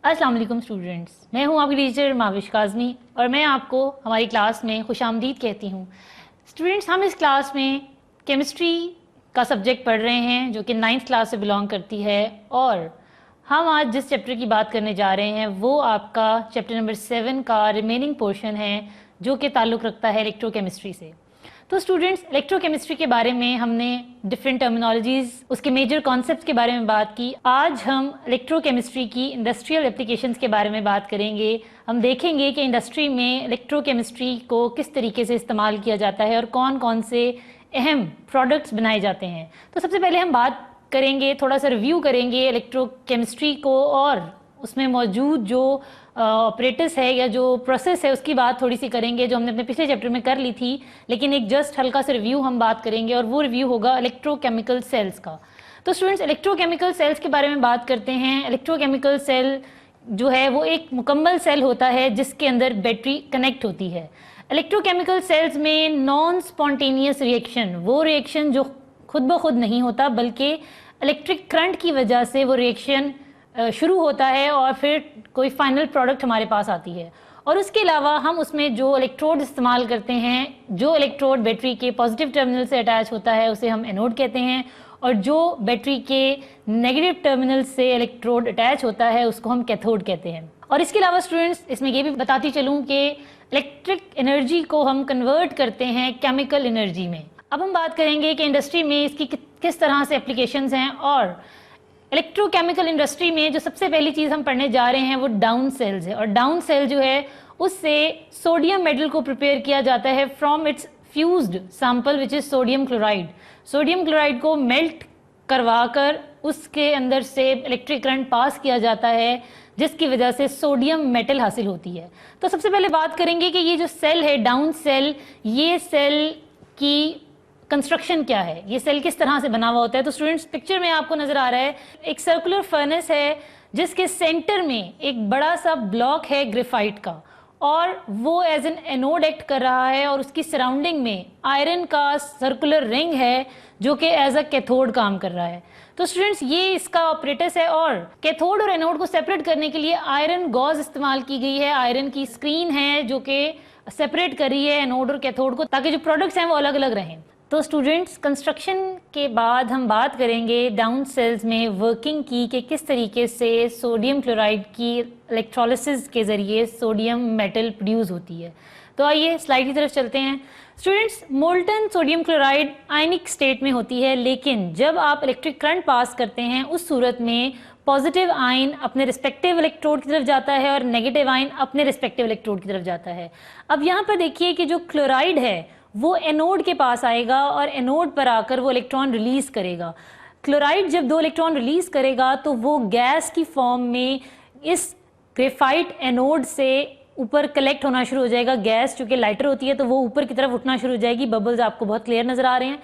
अस्सलाम वालेकुम स्टूडेंट्स, मैं हूं आपकी टीचर माविश काज़मी और मैं आपको हमारी क्लास में खुशामदीद कहती हूं। स्टूडेंट्स, हम इस क्लास में केमिस्ट्री का सब्जेक्ट पढ़ रहे हैं जो कि 9th क्लास से बिलोंग करती है और हम आज जिस चैप्टर की बात करने जा रहे हैं वो आपका चैप्टर नंबर 7 का रिमेनिंग पोर्शन है जो कि ताल्लुक़ रखता है इलेक्ट्रोकेमिस्ट्री से। तो स्टूडेंट्स, इलेक्ट्रोकेमिस्ट्री के बारे में हमने डिफरेंट टर्मिनोलॉजीज, उसके मेजर कॉन्सेप्ट्स के बारे में बात की। आज हम इलेक्ट्रोकेमिस्ट्री की इंडस्ट्रियल एप्लीकेशंस के बारे में बात करेंगे। हम देखेंगे कि इंडस्ट्री में इलेक्ट्रोकेमिस्ट्री को किस तरीके से इस्तेमाल किया जाता है और कौन कौन से अहम प्रोडक्ट्स बनाए जाते हैं। तो सबसे पहले हम बात करेंगे, थोड़ा सा रिव्यू करेंगे इलेक्ट्रोकेमिस्ट्री को और उसमें मौजूद जो ऑपरेटर्स है या जो प्रोसेस है उसकी बात थोड़ी सी करेंगे जो हमने अपने पिछले चैप्टर में कर ली थी, लेकिन एक जस्ट हल्का सा रिव्यू हम बात करेंगे और वो रिव्यू होगा इलेक्ट्रोकेमिकल सेल्स का। तो स्टूडेंट्स, इलेक्ट्रोकेमिकल सेल्स के बारे में बात करते हैं। इलेक्ट्रोकेमिकल सेल जो है वो एक मुकम्मल सेल होता है जिसके अंदर बैटरी कनेक्ट होती है। इलेक्ट्रोकेमिकल सेल्स में नॉन स्पॉन्टेनियस रिएक्शन, वो रिएक्शन जो खुद ब खुद नहीं होता बल्कि इलेक्ट्रिक करंट की वजह से वो रिएक्शन शुरू होता है और फिर कोई फाइनल प्रोडक्ट हमारे पास आती है। और उसके अलावा हम उसमें जो इलेक्ट्रोड इस्तेमाल करते हैं, जो इलेक्ट्रोड बैटरी के पॉजिटिव टर्मिनल से अटैच होता है उसे हम एनोड कहते हैं और जो बैटरी के नेगेटिव टर्मिनल से इलेक्ट्रोड अटैच होता है उसको हम कैथोड कहते हैं। और इसके अलावा स्टूडेंट्स, इसमें ये भी बताती चलूँ कि इलेक्ट्रिक एनर्जी को हम कन्वर्ट करते हैं केमिकल एनर्जी में। अब हम बात करेंगे कि इंडस्ट्री में इसकी किस तरह से एप्लीकेशंस हैं और इलेक्ट्रोकेमिकल इंडस्ट्री में जो सबसे पहली चीज़ हम पढ़ने जा रहे हैं वो डाउन सेल्स है। और डाउन सेल जो है उससे सोडियम मेटल को प्रिपेयर किया जाता है from its fused sample which is sodium chloride. Sodium chloride को मेल्ट करवा कर उसके अंदर से इलेक्ट्रिक करंट पास किया जाता है जिसकी वजह से सोडियम मेटल हासिल होती है। तो सबसे पहले बात करेंगे कि ये जो सेल है डाउन सेल, ये सेल की कंस्ट्रक्शन क्या है, ये सेल किस तरह से बना हुआ होता है। तो स्टूडेंट्स, पिक्चर में आपको नजर आ रहा है एक सर्कुलर फर्नेस है जिसके सेंटर में एक बड़ा सा ब्लॉक है ग्रेफाइट का और वो एज एन एनोड एक्ट कर रहा है और उसकी सराउंडिंग में आयरन का सर्कुलर रिंग है जो कि एज अ कैथोड काम कर रहा है। तो स्टूडेंट्स, ये इसका ऑपरेटस है और कैथोड और एनोड को सेपरेट करने के लिए आयरन गॉज इस्तेमाल की गई है। आयरन की स्क्रीन है जो कि सेपरेट कर रही है एनोड और कैथोड को ताकि जो प्रोडक्ट्स हैं वो अलग अलग रहें। तो स्टूडेंट्स, कंस्ट्रक्शन के बाद हम बात करेंगे डाउन सेल्स में वर्किंग की कि किस तरीके से सोडियम क्लोराइड की इलेक्ट्रोलिसिस के ज़रिए सोडियम मेटल प्रोड्यूस होती है। तो आइए स्लाइड की तरफ चलते हैं। स्टूडेंट्स, मोल्टन सोडियम क्लोराइड आयनिक स्टेट में होती है, लेकिन जब आप इलेक्ट्रिक करंट पास करते हैं उस सूरत में पॉजिटिव आयन अपने रिस्पेक्टिव इलेक्ट्रोड की तरफ जाता है और नेगेटिव आयन अपने रिस्पेक्टिव इलेक्ट्रोड की तरफ जाता है। अब यहाँ पर देखिए कि जो क्लोराइड है वो एनोड के पास आएगा और एनोड पर आकर वो इलेक्ट्रॉन रिलीज करेगा। क्लोराइड जब 2 इलेक्ट्रॉन रिलीज करेगा तो वो गैस की फॉर्म में इस ग्रेफाइट एनोड से ऊपर कलेक्ट होना शुरू हो जाएगा। गैस चूंकि लाइटर होती है तो वो ऊपर की तरफ उठना शुरू हो जाएगी। बबल्स आपको बहुत क्लियर नजर आ रहे हैं।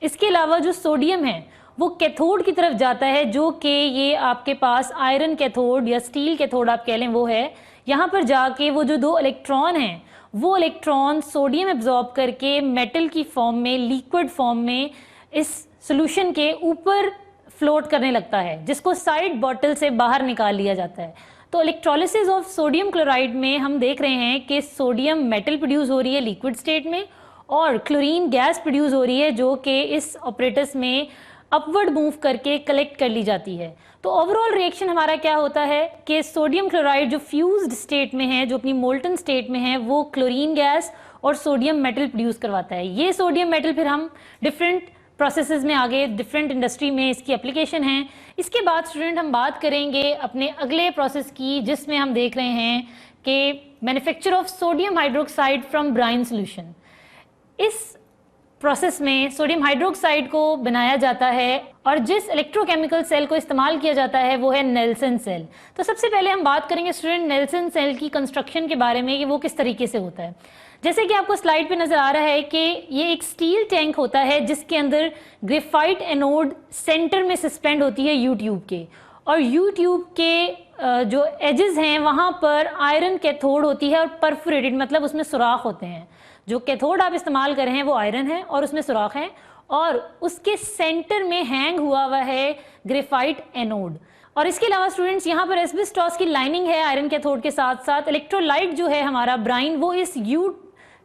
इसके अलावा जो सोडियम है वो कैथोड की तरफ जाता है जो कि ये आपके पास आयरन कैथोड या स्टील कैथोड आप कह लें वो है। यहाँ पर जाके वो जो 2 इलेक्ट्रॉन हैं वो इलेक्ट्रॉन सोडियम एब्जॉर्ब करके मेटल की फॉर्म में, लिक्विड फॉर्म में इस सॉल्यूशन के ऊपर फ्लोट करने लगता है जिसको साइड बॉटल से बाहर निकाल लिया जाता है। तो इलेक्ट्रोलिसिस ऑफ सोडियम क्लोराइड में हम देख रहे हैं कि सोडियम मेटल प्रोड्यूस हो रही है लिक्विड स्टेट में और क्लोरीन गैस प्रोड्यूस हो रही है जो कि इस ऑपरेटस में अपवर्ड मूव करके कलेक्ट कर ली जाती है। तो ओवरऑल रिएक्शन हमारा क्या होता है कि सोडियम क्लोराइड जो फ्यूज्ड स्टेट में है, जो अपनी मोल्टन स्टेट में है, वो क्लोरीन गैस और सोडियम मेटल प्रोड्यूस करवाता है। ये सोडियम मेटल फिर हम डिफरेंट प्रोसेसेस में आगे डिफरेंट इंडस्ट्री में इसकी एप्लीकेशन है। इसके बाद स्टूडेंट हम बात करेंगे अपने अगले प्रोसेस की जिसमें हम देख रहे हैं कि manufacture of sodium hydroxide from brine solution. इस प्रोसेस में सोडियम हाइड्रोक्साइड को बनाया जाता है और जिस इलेक्ट्रोकेमिकल सेल को इस्तेमाल किया जाता है वो है नेल्सन सेल। तो सबसे पहले हम बात करेंगे स्टूडेंट नेल्सन सेल की कंस्ट्रक्शन के बारे में कि वो किस तरीके से होता है। जैसे कि आपको स्लाइड पे नजर आ रहा है कि ये एक स्टील टैंक होता है जिसके अंदर ग्रेफाइट एनोड सेंटर में सस्पेंड होती है यू ट्यूब के और यू ट्यूब के जो एजेस हैं वहाँ पर आयरन कैथोड होती है और परफोरेटेड, मतलब उसमें सुराख होते हैं। जो कैथोड आप इस्तेमाल कर रहे हैं वो आयरन है और उसमें सुराख है और उसके सेंटर में हैंग हुआ है ग्रेफाइट एनोड। और इसके अलावा स्टूडेंट्स यहाँ पर एस्बेस्टॉस की लाइनिंग है आयरन कैथोड के साथ साथ। इलेक्ट्रोलाइट जो है हमारा ब्राइन वो इस यू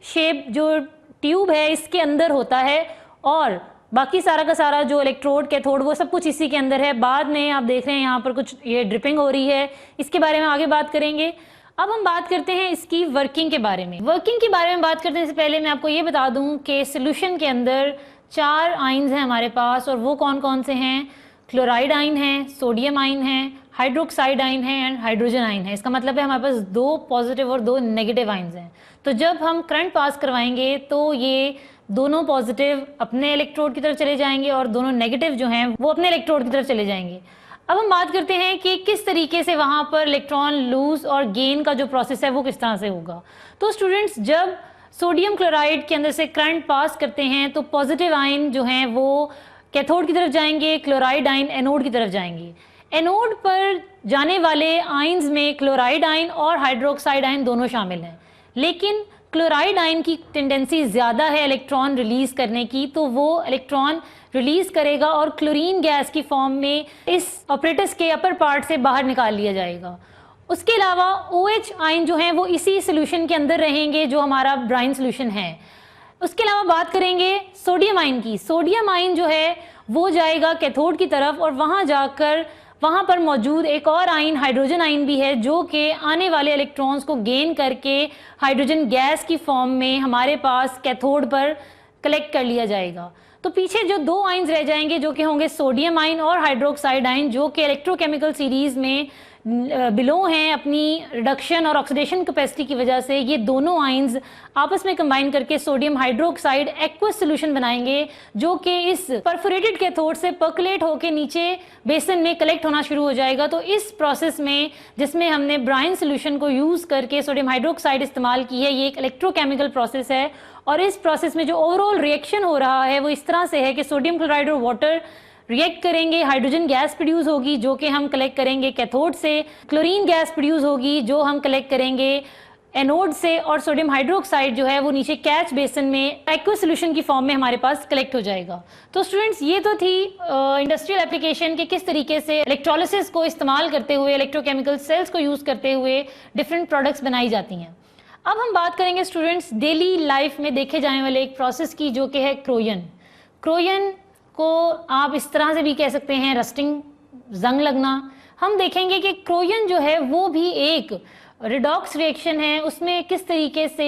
शेप जो ट्यूब है इसके अंदर होता है, और बाकी सारा का सारा जो इलेक्ट्रोड कैथोड वो सब कुछ इसी के अंदर है। बाद में आप देख रहे हैं यहाँ पर कुछ ये ड्रिपिंग हो रही है, इसके बारे में आगे बात करेंगे। अब हम बात करते हैं इसकी वर्किंग के बारे में। वर्किंग के बारे में बात करने से पहले मैं आपको ये बता दूं कि सोल्यूशन के अंदर 4 आइंस हैं हमारे पास, और वो कौन कौन से हैं? क्लोराइड आइन है, सोडियम आइन है, हाइड्रोक्साइड आइन है एंड हाइड्रोजन आइन है। इसका मतलब है हमारे पास 2 पॉजिटिव और 2 नेगेटिव आइंस हैं। तो जब हम करंट पास करवाएंगे तो ये दोनों पॉजिटिव अपने इलेक्ट्रोड की तरफ चले जाएंगे और दोनों नेगेटिव जो हैं वो अपने इलेक्ट्रोड की तरफ चले जाएंगे। अब हम बात करते हैं कि किस तरीके से वहाँ पर इलेक्ट्रॉन लूज और गेन का जो प्रोसेस है वो किस तरह से होगा। तो स्टूडेंट्स, जब सोडियम क्लोराइड के अंदर से करंट पास करते हैं तो पॉजिटिव आयन जो हैं वो कैथोड की तरफ जाएंगे, क्लोराइड आयन एनोड की तरफ जाएंगे। एनोड पर जाने वाले आयंस में क्लोराइड आयन और हाइड्रोक्साइड आयन दोनों शामिल हैं, लेकिन क्लोराइड आयन की टेंडेंसी ज़्यादा है इलेक्ट्रॉन रिलीज करने की, तो वो इलेक्ट्रॉन रिलीज करेगा और क्लोरीन गैस की फॉर्म में इस ऑपरेटस के अपर पार्ट से बाहर निकाल लिया जाएगा। उसके अलावा OH आयन जो हैं वो इसी सोल्यूशन के अंदर रहेंगे जो हमारा ब्राइन सोल्यूशन है। उसके अलावा बात करेंगे सोडियम आयन की। सोडियम आयन जो है वो जाएगा कैथोड की तरफ, और वहाँ जाकर वहाँ पर मौजूद एक और आयन हाइड्रोजन आयन भी है जो कि आने वाले इलेक्ट्रॉन्स को गेन करके हाइड्रोजन गैस की फॉर्म में हमारे पास कैथोड पर कलेक्ट कर लिया जाएगा। तो पीछे जो 2 आयंस रह जाएंगे जो कि होंगे सोडियम आयन और हाइड्रोक्साइड आयन, जो कि इलेक्ट्रोकेमिकल सीरीज में बिलो हैं अपनी रिडक्शन और ऑक्सीडेशन कैपेसिटी की वजह से। ये दोनों आयंस आपस में कंबाइन करके सोडियम हाइड्रोक्साइड एक्वस सॉल्यूशन बनाएंगे जो कि इस परफोरेटेड कैथोड से पर्कुलेट होकर नीचे बेसन में कलेक्ट होना शुरू हो जाएगा। तो इस प्रोसेस में जिसमें हमने ब्राइन सॉल्यूशन को यूज करके सोडियम हाइड्रोक्साइड इस्तेमाल की है, ये एक इलेक्ट्रोकेमिकल प्रोसेस है, और इस प्रोसेस में जो ओवरऑल रिएक्शन हो रहा है वो इस तरह से है कि सोडियम क्लोराइड और वाटर रिएक्ट करेंगे, हाइड्रोजन गैस प्रोड्यूस होगी जो कि हम कलेक्ट करेंगे कैथोड से, क्लोरीन गैस प्रोड्यूस होगी जो हम कलेक्ट करेंगे एनोड से, और सोडियम हाइड्रोक्साइड जो है वो नीचे कैच बेसन में एक्वस सॉल्यूशन की फॉर्म में हमारे पास कलेक्ट हो जाएगा। तो स्टूडेंट्स, ये तो थी इंडस्ट्रियल एप्लीकेशन के किस तरीके से इलेक्ट्रोलिसिस को इस्तेमाल करते हुए, इलेक्ट्रोकेमिकल सेल्स को यूज करते हुए डिफरेंट प्रोडक्ट्स बनाई जाती हैं। अब हम बात करेंगे स्टूडेंट्स डेली लाइफ में देखे जाने वाले एक प्रोसेस की जो कि है क्रोयन। क्रोयन को आप इस तरह से भी कह सकते हैं रस्टिंग, जंग लगना। हम देखेंगे कि क्रोयन जो है वो भी एक रिडॉक्स रिएक्शन है, उसमें किस तरीके से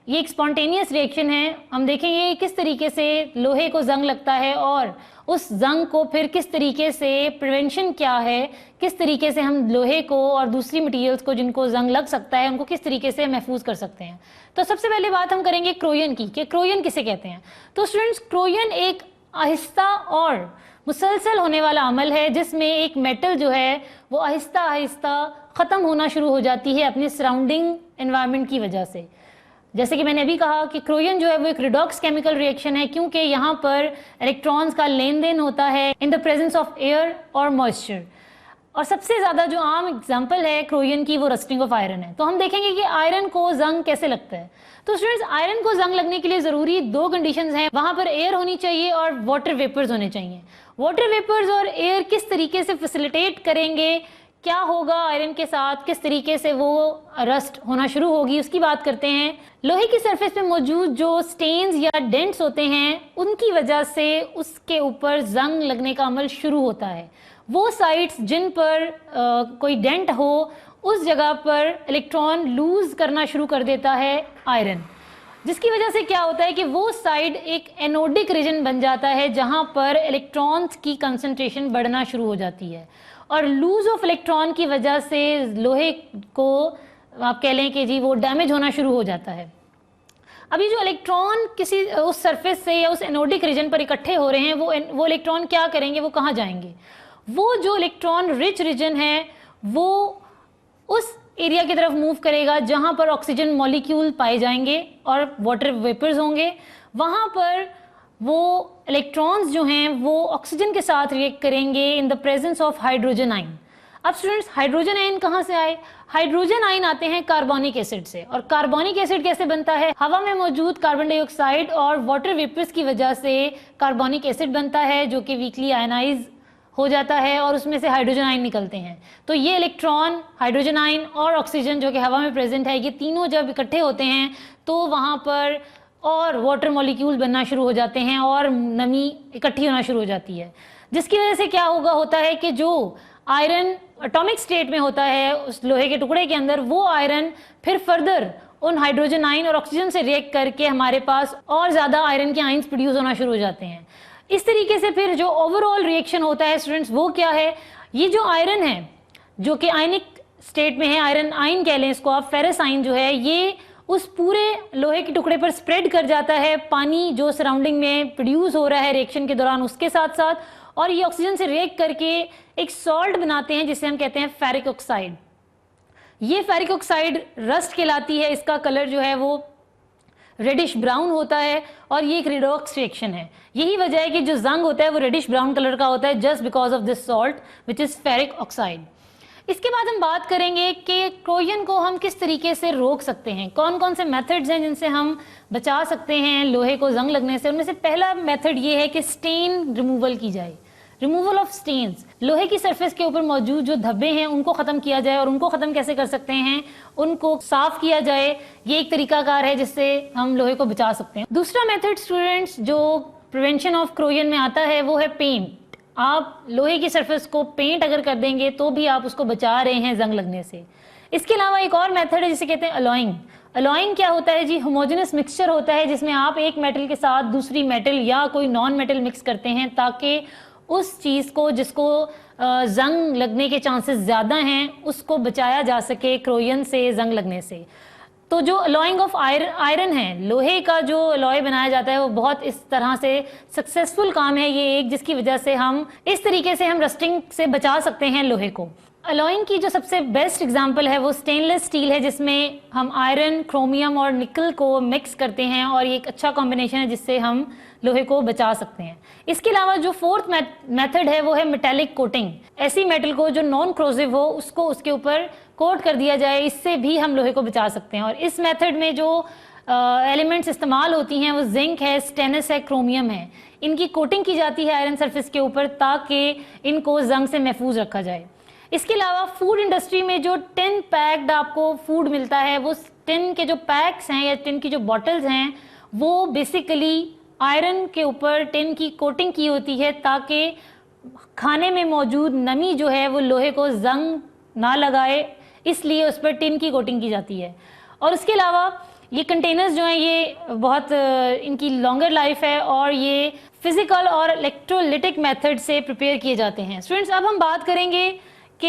ये एक स्पॉन्टेनियस रिएक्शन है। हम देखेंगे किस तरीके से लोहे को जंग लगता है और उस जंग को फिर किस तरीके से प्रिवेंशन क्या है, किस तरीके से हम लोहे को और दूसरी मटेरियल्स को जिनको जंग लग सकता है उनको किस तरीके से महफूज कर सकते हैं। तो सबसे पहले बात हम करेंगे क्रोयन की कि क्रोयन किसे कहते हैं। तो स्टूडेंट्स, क्रोयन एक आहिस्ता और मुसलसल होने वाला अमल है जिसमें एक मेटल जो है वो आहिस्ता आहिस्ता ख़त्म होना शुरू हो जाती है अपने सराउंडिंग एनवायरनमेंट की वजह से। जैसे कि मैंने अभी कहा कि क्रोयन जो है वो एक रिडॉक्स केमिकल रिएक्शन है क्योंकि यहाँ पर इलेक्ट्रॉन्स का लेन देन होता है in the presence of air और मॉइस्चर। और सबसे ज़्यादा जो आम एग्जाम्पल है क्रोयन की वो रस्टिंग ऑफ आयरन है। तो हम देखेंगे कि आयरन को जंग कैसे लगता है। तो स्टूडेंट्स, आयरन को जंग लगने के लिए ज़रूरी 2 कंडीशंस हैं, वहाँ पर एयर होनी चाहिए और वाटर वेपर्स होने चाहिए। वाटर वेपर्स और एयर किस तरीके से फैसिलिटेट करेंगे, क्या होगा आयरन के साथ, किस तरीके से वो रस्ट होना शुरू होगी, उसकी बात करते हैं। लोहे की सरफेस पे मौजूद जो स्टेन्स या डेंट्स होते हैं उनकी वजह से उसके ऊपर जंग लगने का अमल शुरू होता है। वो साइट्स जिन पर कोई डेंट हो उस जगह पर इलेक्ट्रॉन लूज करना शुरू कर देता है आयरन, जिसकी वजह से क्या होता है कि वो साइड एक एनोडिक रीजन बन जाता है जहां पर इलेक्ट्रॉन्स की कंसंट्रेशन बढ़ना शुरू हो जाती है, और लूज ऑफ इलेक्ट्रॉन की वजह से लोहे को आप कह लें कि जी वो डैमेज होना शुरू हो जाता है। अभी जो इलेक्ट्रॉन किसी उस सरफेस से या उस एनोडिक रीजन पर इकट्ठे हो रहे हैं वो इलेक्ट्रॉन क्या करेंगे, वो कहाँ जाएंगे। वो जो इलेक्ट्रॉन रिच रीजन है वो उस एरिया की तरफ मूव करेगा जहां पर ऑक्सीजन मॉलिक्यूल पाए जाएंगे और वाटर वेपर्स होंगे। वहां पर वो इलेक्ट्रॉन्स जो हैं वो ऑक्सीजन के साथ रिएक्ट करेंगे in the presence of hydrogen ion. अब स्टूडेंट्स, हाइड्रोजन आयन कहाँ से आए? हाइड्रोजन आयन आते हैं कार्बोनिक एसिड से। और कार्बोनिक एसिड कैसे बनता है? हवा में मौजूद कार्बन डाइऑक्साइड और वाटर वेपर्स की वजह से कार्बोनिक एसिड बनता है जो कि वीकली आयनाइज हो जाता है और उसमें से हाइड्रोजन आयन निकलते हैं। तो ये इलेक्ट्रॉन, हाइड्रोजन आयन और ऑक्सीजन जो कि हवा में प्रेजेंट है, ये तीनों जब इकट्ठे होते हैं तो वहाँ पर और वाटर मॉलिक्यूल बनना शुरू हो जाते हैं और नमी इकट्ठी होना शुरू हो जाती है, जिसकी वजह से क्या होता है कि जो आयरन एटॉमिक स्टेट में होता है उस लोहे के टुकड़े के अंदर, वो आयरन फिर फर्दर उन हाइड्रोजन आयन और ऑक्सीजन से रिएक्ट करके हमारे पास और ज़्यादा आयरन के आयन्स प्रोड्यूस होना शुरू हो जाते हैं। इस तरीके से फिर जो ओवरऑल रिएक्शन होता है स्टूडेंट्स, वो क्या है, ये जो आयरन है जो कि आयनिक स्टेट में है, आयरन आयन कह लें इसको आप, फेरस आयन जो है ये उस पूरे लोहे के टुकड़े पर स्प्रेड कर जाता है पानी जो सराउंडिंग में प्रोड्यूस हो रहा है रिएक्शन के दौरान उसके साथ साथ, और ये ऑक्सीजन से रिएक्ट करके एक सॉल्ट बनाते हैं जिसे हम कहते हैं फेरिक ऑक्साइड। ये फेरिक ऑक्साइड रस्ट कहलाती है, इसका कलर जो है वो रेडिश ब्राउन होता है और ये एक रिडॉक्स रिएक्शन है। यही वजह है कि जो जंग होता है वो रेडिश ब्राउन कलर का होता है, just because of this salt which is ferric oxide. इसके बाद हम बात करेंगे कि क्रोयन को हम किस तरीके से रोक सकते हैं, कौन कौन से मेथड्स हैं जिनसे हम बचा सकते हैं लोहे को जंग लगने से। उनमें से पहला मेथड ये है कि स्टेन रिमूवल की जाए, रिमूवल ऑफ स्टेन्स। लोहे की सरफेस के ऊपर मौजूद जो धब्बे हैं उनको ख़त्म किया जाए, और उनको ख़त्म कैसे कर सकते हैं, उनको साफ किया जाए। ये एक तरीकाकार है जिससे हम लोहे को बचा सकते हैं। दूसरा मेथड स्टूडेंट्स जो प्रिवेंशन ऑफ क्रोयन में आता है वो है पेंट। आप लोहे की सरफेस को पेंट अगर कर देंगे तो भी आप उसको बचा रहे हैं जंग लगने से। इसके अलावा एक और मेथड है जिसे कहते हैं अलॉइंग। अलॉइंग क्या होता है जी, होमोजेनस मिक्सचर होता है जिसमें आप एक मेटल के साथ दूसरी मेटल या कोई नॉन मेटल मिक्स करते हैं ताकि उस चीज़ को जिसको जंग लगने के चांसेस ज़्यादा हैं उसको बचाया जा सके क्रोयन से जंग लगने से। तो जो अलॉइंग ऑफ आयरन है, लोहे का जो अलॉय बनाया जाता है वो बहुत इस तरह से सक्सेसफुल काम है ये एक, जिसकी वजह से हम इस तरीके से हम रस्टिंग से बचा सकते हैं लोहे को। अलॉइंग की जो सबसे बेस्ट एग्जांपल है वो स्टेनलेस स्टील है जिसमें हम आयरन, क्रोमियम और निकल को मिक्स करते हैं और ये एक अच्छा कॉम्बिनेशन है जिससे हम लोहे को बचा सकते हैं। इसके अलावा जो फोर्थ मेथड है वो है मेटेलिक कोटिंग। ऐसी मेटल को जो नॉन क्रोसिव हो उसको उसके ऊपर कोट कर दिया जाए, इससे भी हम लोहे को बचा सकते हैं। और इस मेथड में जो एलिमेंट्स इस्तेमाल होती हैं वो जिंक है, स्टेनस है, क्रोमियम है। इनकी कोटिंग की जाती है आयरन सरफेस के ऊपर ताकि इनको जंग से महफूज रखा जाए। इसके अलावा फूड इंडस्ट्री में जो टिन पैक्ड आपको फूड मिलता है, वो टिन के जो पैक्स हैं या टिन की जो बॉटल्स हैं वो बेसिकली आयरन के ऊपर टिन की कोटिंग की होती है ताकि खाने में मौजूद नमी जो है वो लोहे को जंग ना लगाए, इसलिए उस पर टिन की कोटिंग की जाती है। और उसके अलावा ये कंटेनर्स जो हैं ये बहुत इनकी लॉन्गर लाइफ है और ये फिजिकल और इलेक्ट्रोलिटिक मेथड से प्रिपेयर किए जाते हैं। स्टूडेंट्स, अब हम बात करेंगे कि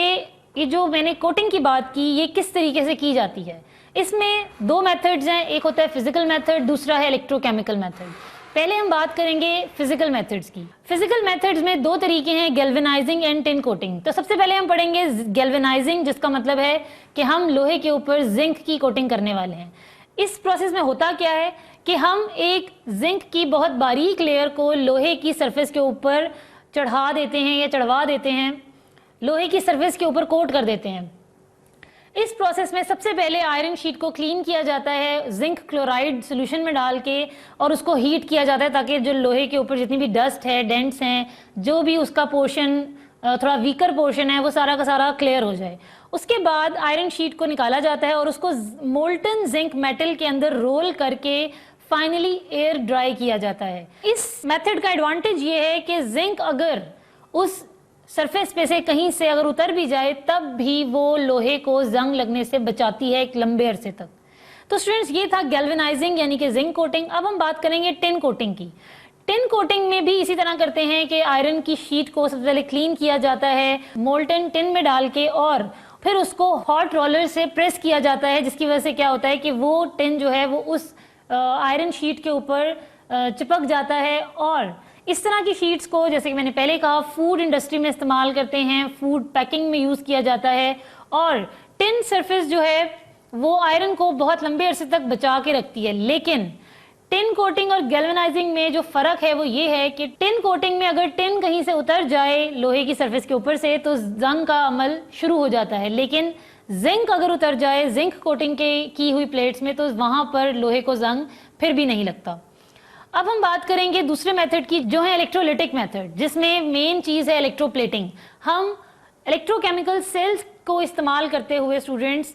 ये जो मैंने कोटिंग की बात की ये किस तरीके से की जाती है। इसमें दो मेथड्स हैं, एक होता है फिजिकल मेथड, दूसरा है इलेक्ट्रोकेमिकल मेथड। पहले हम बात करेंगे फिजिकल मेथड्स की। फिजिकल मेथड्स में दो तरीके हैं, गैल्वेनाइजिंग एंड टिन कोटिंग। तो सबसे पहले हम पढ़ेंगे गैल्वेनाइजिंग, जिसका मतलब है कि हम लोहे के ऊपर जिंक की कोटिंग करने वाले हैं। इस प्रोसेस में होता क्या है कि हम एक जिंक की बहुत बारीक लेयर को लोहे की सरफेस के ऊपर चढ़ा देते हैं या चढ़वा देते हैं, लोहे की सरफेस के ऊपर कोट कर देते हैं। इस प्रोसेस में सबसे पहले आयरन शीट को क्लीन किया जाता है जिंक क्लोराइड सोल्यूशन में डाल के, और उसको हीट किया जाता है ताकि जो लोहे के ऊपर जितनी भी डस्ट है, डेंट्स हैं, जो भी उसका पोर्शन थोड़ा वीकर पोर्शन है वो सारा का सारा क्लियर हो जाए। उसके बाद आयरन शीट को निकाला जाता है और उसको मोल्टन जिंक मेटल के अंदर रोल करके फाइनली एयर ड्राई किया जाता है। इस मेथड का एडवांटेज ये है कि जिंक अगर उस सरफेस पे से कहीं से अगर उतर भी जाए तब भी वो लोहे को जंग लगने से बचाती है एक लंबे अरसे तक। तो स्टूडेंट्स, ये था गैल्वेनाइजिंग यानी कि जिंक कोटिंग। अब हम बात करेंगे टिन कोटिंग की। टिन कोटिंग में भी इसी तरह करते हैं कि आयरन की शीट को सबसे पहले क्लीन किया जाता है मोल्टन टिन में डाल के, और फिर उसको हॉट रोलर से प्रेस किया जाता है, जिसकी वजह से क्या होता है कि वो टिन जो है वो उस आयरन शीट के ऊपर चिपक जाता है। और इस तरह की शीट्स को, जैसे कि मैंने पहले कहा, फूड इंडस्ट्री में इस्तेमाल करते हैं, फूड पैकिंग में यूज़ किया जाता है। और टिन सरफेस जो है वो आयरन को बहुत लंबे अरसे तक बचा के रखती है। लेकिन टिन कोटिंग और गैल्वेनाइजिंग में जो फ़र्क है वो ये है कि टिन कोटिंग में अगर टिन कहीं से उतर जाए लोहे की सरफेस के ऊपर से तो जंग का अमल शुरू हो जाता है, लेकिन जिंक अगर उतर जाए जिंक कोटिंग के की हुई प्लेट्स में तो वहाँ पर लोहे को जंग फिर भी नहीं लगता। अब हम बात करेंगे दूसरे मेथड की, जो है इलेक्ट्रोलिटिक मेथड, जिसमें मेन चीज है इलेक्ट्रोप्लेटिंग। हम इलेक्ट्रोकेमिकल सेल्स को इस्तेमाल करते हुए स्टूडेंट्स,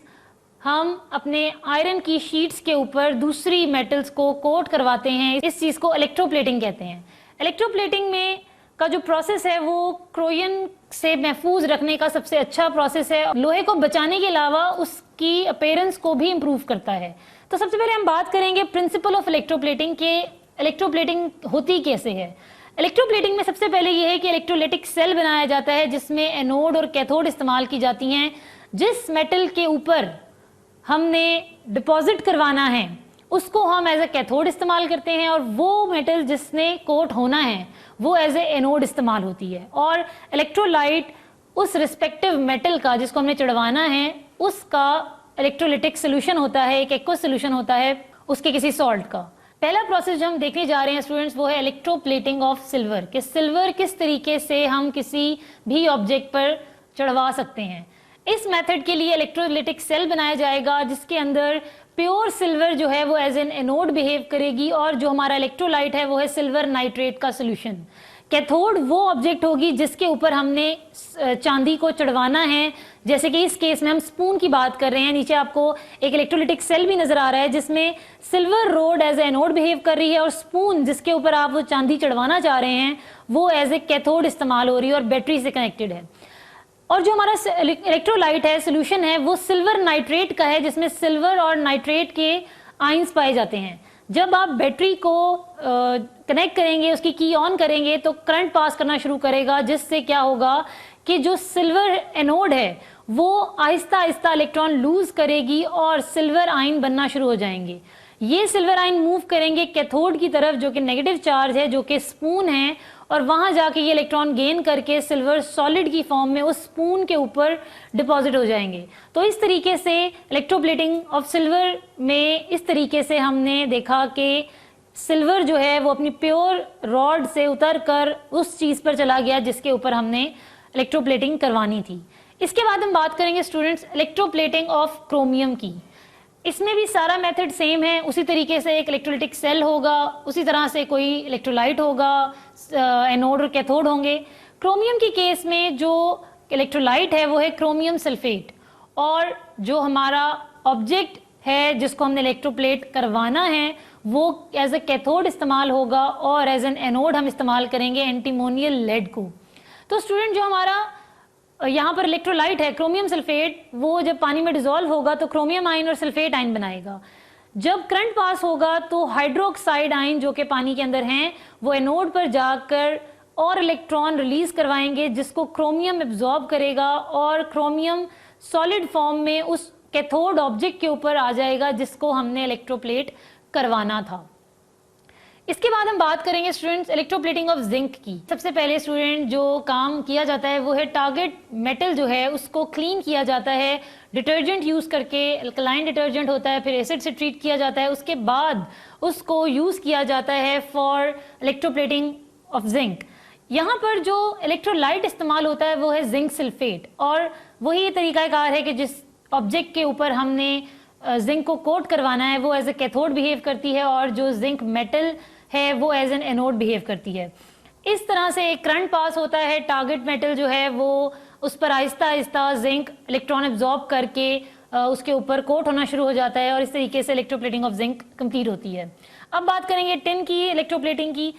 हम अपने आयरन की शीट्स के ऊपर दूसरी मेटल्स को कोट करवाते हैं। इस चीज को इलेक्ट्रोप्लेटिंग कहते हैं। इलेक्ट्रोप्लेटिंग में का जो प्रोसेस है वो क्रोयन से महफूज रखने का सबसे अच्छा प्रोसेस है। लोहे को बचाने के अलावा उसकी अपीयरेंस को भी इम्प्रूव करता है। तो सबसे पहले हम बात करेंगे प्रिंसिपल ऑफ इलेक्ट्रोप्लेटिंग के, इलेक्ट्रोप्लेटिंग होती कैसे है। इलेक्ट्रोप्लेटिंग में सबसे पहले यह है कि इलेक्ट्रोलाइटिक सेल बनाया जाता है जिसमें एनोड और कैथोड इस्तेमाल की जाती हैं। जिस मेटल के ऊपर हमने डिपॉजिट करवाना है उसको हम एज ए कैथोड इस्तेमाल करते हैं, और वो मेटल जिसने कोट होना है वो एज ए एनोड इस्तेमाल होती है। और इलेक्ट्रोलाइट उस रिस्पेक्टिव मेटल का जिसको हमने चढ़वाना है उसका इलेक्ट्रोलिटिक सोल्यूशन होता है, एक एक्वस सोल्यूशन होता है उसके किसी सॉल्ट का। पहला प्रोसेस जो हम देखने जा रहे हैं स्टूडेंट्स वो है इलेक्ट्रोप्लेटिंग ऑफ सिल्वर, कि सिल्वर किस तरीके से हम किसी भी ऑब्जेक्ट पर चढ़वा सकते हैं। इस मेथड के लिए इलेक्ट्रोलिटिक सेल बनाया जाएगा जिसके अंदर प्योर सिल्वर जो है वो एज एन एनोड बिहेव करेगी, और जो हमारा इलेक्ट्रोलाइट है वो है सिल्वर नाइट्रेट का सोल्यूशन। कैथोड वो ऑब्जेक्ट होगी जिसके ऊपर हमने चांदी को चढ़वाना है, जैसे कि इस केस में हम स्पून की बात कर रहे हैं। नीचे आपको एक इलेक्ट्रोलिटिक सेल भी नजर आ रहा है जिसमें silver rod as a anode behave कर रही है, और स्पून जिसके ऊपर आप वो चांदी चढ़वाना चाह रहे हैं वो एज ए कैथोड इस्तेमाल हो रही है और बैटरी से कनेक्टेड है। और जो हमारा इलेक्ट्रोलाइट है, सोल्यूशन है, वो सिल्वर नाइट्रेट का है जिसमें सिल्वर और नाइट्रेट के आयंस पाए जाते हैं। जब आप बैटरी को कनेक्ट करेंगे, उसकी की ऑन करेंगे तो करंट पास करना शुरू करेगा, जिससे क्या होगा कि जो सिल्वर एनोड है वो आहिस्ता आहिस्ता इलेक्ट्रॉन लूज करेगी और सिल्वर आयन बनना शुरू हो जाएंगे। ये सिल्वर आयन मूव करेंगे कैथोड की तरफ जो कि नेगेटिव चार्ज है, जो कि स्पून है, और वहां जाके ये इलेक्ट्रॉन गेन करके सिल्वर सॉलिड की फॉर्म में उस स्पून के ऊपर डिपॉजिट हो जाएंगे। तो इस तरीके से इलेक्ट्रोप्लेटिंग ऑफ सिल्वर में इस तरीके से हमने देखा कि सिल्वर जो है वो अपनी प्योर रॉड से उतर कर उस चीज पर चला गया जिसके ऊपर हमने इलेक्ट्रोप्लेटिंग करवानी थी। इसके बाद हम बात करेंगे स्टूडेंट्स इलेक्ट्रोप्लेटिंग ऑफ क्रोमियम की। इसमें भी सारा मेथड सेम है, उसी तरीके से एक इलेक्ट्रोलिटिक सेल होगा, उसी तरह से कोई इलेक्ट्रोलाइट होगा, एनोड और कैथोड होंगे। क्रोमियम की केस में जो इलेक्ट्रोलाइट है वो है क्रोमियम सल्फेट, और जो हमारा ऑब्जेक्ट है जिसको हमने इलेक्ट्रोप्लेट करवाना है वो एज ए कैथोड इस्तेमाल होगा, और एज एन एनोड हम इस्तेमाल करेंगे एंटीमोनियल लेड को। तो स्टूडेंट जो हमारा यहाँ पर इलेक्ट्रोलाइट है क्रोमियम सल्फेट, वो जब पानी में डिसॉल्व होगा तो क्रोमियम आयन और सल्फेट आयन बनाएगा। जब करंट पास होगा तो हाइड्रोक्साइड आयन जो कि पानी के अंदर हैं वो एनोड पर जाकर और इलेक्ट्रॉन रिलीज करवाएंगे जिसको क्रोमियम एब्जॉर्ब करेगा, और क्रोमियम सॉलिड फॉर्म में उस कैथोड ऑब्जेक्ट के ऊपर आ जाएगा जिसको हमने इलेक्ट्रोप्लेट करवाना था। इसके बाद हम बात करेंगे स्टूडेंट्स इलेक्ट्रोप्लेटिंग ऑफ जिंक की। सबसे पहले स्टूडेंट जो काम किया जाता है वो है टारगेट मेटल जो है उसको क्लीन किया जाता है डिटर्जेंट यूज करके। अल्कलाइन डिटर्जेंट होता है, फिर एसिड से ट्रीट किया जाता है, उसके बाद उसको यूज किया जाता है फॉर इलेक्ट्रोप्लेटिंग ऑफ जिंक। यहाँ पर जो इलेक्ट्रोलाइट इस्तेमाल होता है वो है जिंक सल्फेट, और वही तरीकाकार है कि जिस ऑब्जेक्ट के ऊपर हमने जिंक को कोट करवाना है वो एज ए कैथोड बिहेव करती है, और जो जिंक मेटल है वो एज एन एनोड बिहेव करती है। इस तरह से एक करंट पास होता है, टारगेट मेटल जो है वो उस पर Aahista Aahista zinc electron absorb करके उसके ऊपर कोट होना शुरू हो जाता है, और इस तरीके से इलेक्ट्रोप्लेटिंग ऑफ जिंक कंप्लीट होती है। अब बात करेंगे टिन की इलेक्ट्रोप्लेटिंग की।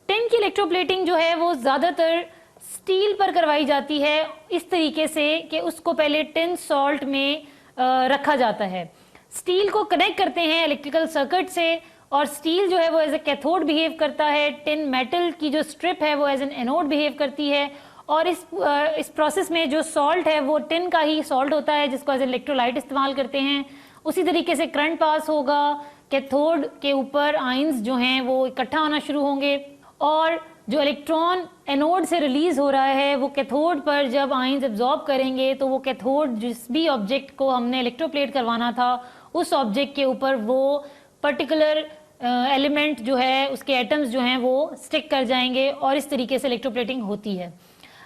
टिन की इलेक्ट्रोप्लेटिंग जो है वो ज्यादातर स्टील पर करवाई जाती है इस तरीके से कि उसको पहले टिन सॉल्ट में रखा जाता है। स्टील को कनेक्ट करते हैं इलेक्ट्रिकल सर्किट से, और स्टील जो है वो एज ए कैथोड बिहेव करता है, टिन मेटल की जो स्ट्रिप है वो एज एन एनोड बिहेव करती है, और इस प्रोसेस में जो सॉल्ट है वो टिन का ही सॉल्ट होता है जिसको एज इलेक्ट्रोलाइट इस्तेमाल करते हैं। उसी तरीके से करंट पास होगा, कैथोड के ऊपर आयंस जो हैं वो इकट्ठा होना शुरू होंगे, और जो इलेक्ट्रॉन एनोड से रिलीज हो रहा है वो कैथोड पर जब आयंस एब्जॉर्ब करेंगे तो वो कैथोड जिस भी ऑब्जेक्ट को हमने इलेक्ट्रोप्लेट करवाना था उस ऑब्जेक्ट के ऊपर वो पर्टिकुलर एलिमेंट जो है उसके एटम्स जो हैं वो स्टिक कर जाएंगे, और इस तरीके से इलेक्ट्रोप्लेटिंग होती है।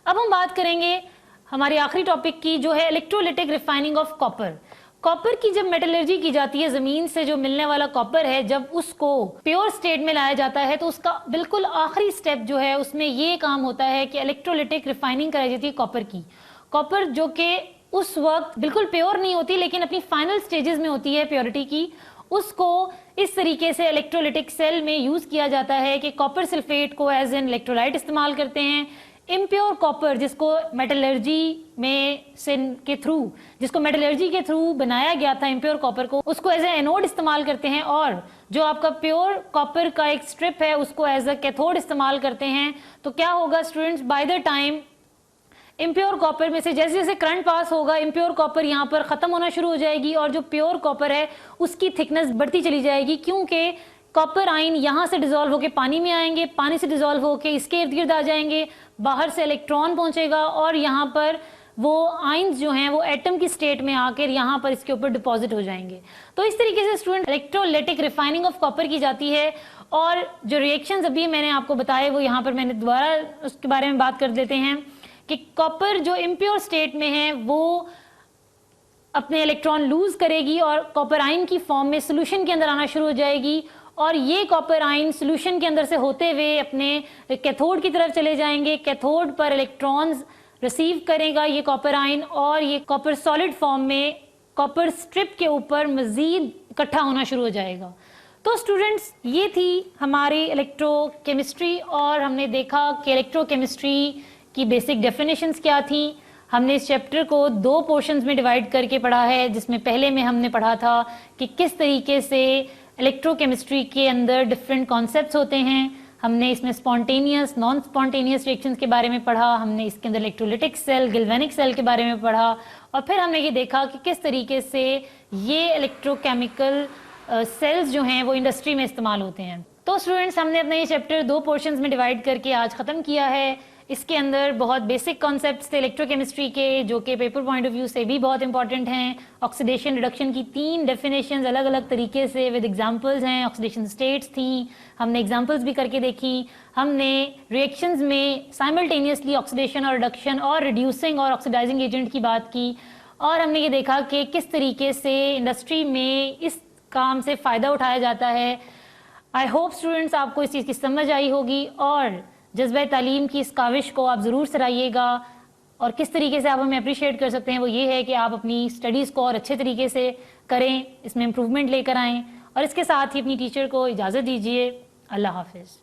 अब हम बात करेंगे हमारे आखिरी टॉपिक की जो है electrolytic refining of copper. Copper की जब मेटलर्जी की जाती है, जमीन से जो मिलने वाला कॉपर है, जब उसको प्योर स्टेट में लाया जाता है तो उसका बिल्कुल आखिरी स्टेप जो है उसमें ये काम होता है कि इलेक्ट्रोलिटिक रिफाइनिंग कराई जाती है कॉपर की। कॉपर जो कि उस वक्त बिल्कुल प्योर नहीं होती लेकिन अपनी फाइनल स्टेजेस में होती है प्योरिटी की, उसको इस तरीके से इलेक्ट्रोलिटिक सेल में यूज किया जाता है कि कॉपर सल्फेट को एज एन इलेक्ट्रोलाइट इस्तेमाल करते हैं। इम्प्योर कॉपर जिसको मेटलर्जी में से के थ्रू जिसको मेटलर्जी के थ्रू बनाया गया था इम्प्योर कॉपर को, उसको एज ए एनोड इस्तेमाल करते हैं, और जो आपका प्योर कॉपर का एक स्ट्रिप है उसको एज अ कैथोड इस्तेमाल करते हैं। तो क्या होगा students, by the time impure copper में से जैसे जैसे करंट पास होगा इम्प्योर कॉपर यहाँ पर खत्म होना शुरू हो जाएगी और जो प्योर कॉपर है उसकी थिकनेस बढ़ती चली जाएगी, क्योंकि कॉपर आयन यहाँ से डिजोल्व होकर पानी में आएंगे, पानी से डिजोल्व होकर इसके इर्द गिर्द आ जाएंगे, बाहर से इलेक्ट्रॉन पहुंचेगा और यहाँ पर वो आयंस जो हैं वो एटम की स्टेट में आकर यहाँ पर इसके ऊपर डिपॉजिट हो जाएंगे। तो इस तरीके से student electrolytic refining of copper की जाती है। और जो रिएक्शंस अभी मैंने आपको बताए वो यहाँ पर मैंने दोबारा उसके बारे में बात कर देते हैं कि कॉपर जो इम्प्योर स्टेट में है वो अपने इलेक्ट्रॉन लूज करेगी और कॉपर आयन की फॉर्म में सोल्यूशन के अंदर आना शुरू हो जाएगी, और ये कॉपर आयन सोल्यूशन के अंदर से होते हुए अपने कैथोड की तरफ चले जाएंगे। कैथोड पर इलेक्ट्रॉन्स रिसीव करेगा ये कॉपर आयन और ये कॉपर सॉलिड फॉर्म में कॉपर स्ट्रिप के ऊपर मजीद इकट्ठा होना शुरू हो जाएगा। तो स्टूडेंट्स, ये थी हमारी इलेक्ट्रोकेमिस्ट्री और हमने देखा कि इलेक्ट्रोकेमिस्ट्री की बेसिक डेफिनेशंस क्या थी। हमने इस चैप्टर को 2 पोर्शंस में डिवाइड करके पढ़ा है, जिसमें पहले में हमने पढ़ा था कि किस तरीके से इलेक्ट्रोकेमिस्ट्री के अंदर डिफरेंट कॉन्सेप्ट्स होते हैं। हमने इसमें स्पॉन्टेनियस, नॉन स्पॉन्टेनियस रिएक्शंस के बारे में पढ़ा, हमने इसके अंदर इलेक्ट्रोलिटिक सेल, गैल्वेनिक सेल के बारे में पढ़ा, और फिर हमने ये देखा कि किस तरीके से ये इलेक्ट्रोकेमिकल सेल्स जो हैं वो इंडस्ट्री में इस्तेमाल होते हैं। तो स्टूडेंट्स, हमने अपना ये चैप्टर 2 पोर्शंस में डिवाइड करके आज ख़त्म किया है। इसके अंदर बहुत बेसिक कॉन्सेप्ट्स थे इलेक्ट्रोकेमिस्ट्री के, जो कि पेपर पॉइंट ऑफ व्यू से भी बहुत इंपॉर्टेंट हैं। ऑक्सीडेशन रिडक्शन की 3 डेफिनेशंस अलग अलग तरीके से विद एग्जांपल्स हैं। ऑक्सीडेशन स्टेट्स थी, हमने एग्जांपल्स भी करके देखी। हमने रिएक्शंस में साइमल्टेनियसली ऑक्सीडेशन और रिडक्शन और रिड्यूसिंग और ऑक्सीडाइजिंग एजेंट की बात की, और हमने ये देखा कि किस तरीके से इंडस्ट्री में इस काम से फ़ायदा उठाया जाता है। आई होप स्टूडेंट्स आपको इस चीज़ की समझ आई होगी और जज्बा तालीम की इस काविश को आप ज़रूर सराहिएगा। और किस तरीके से आप हमें अप्रिशिएट कर सकते हैं वो ये है कि आप अपनी स्टडीज़ को और अच्छे तरीके से करें, इसमें इम्प्रूवमेंट लेकर आएँ, और इसके साथ ही अपनी टीचर को इजाज़त दीजिए। अल्लाह हाफिज़।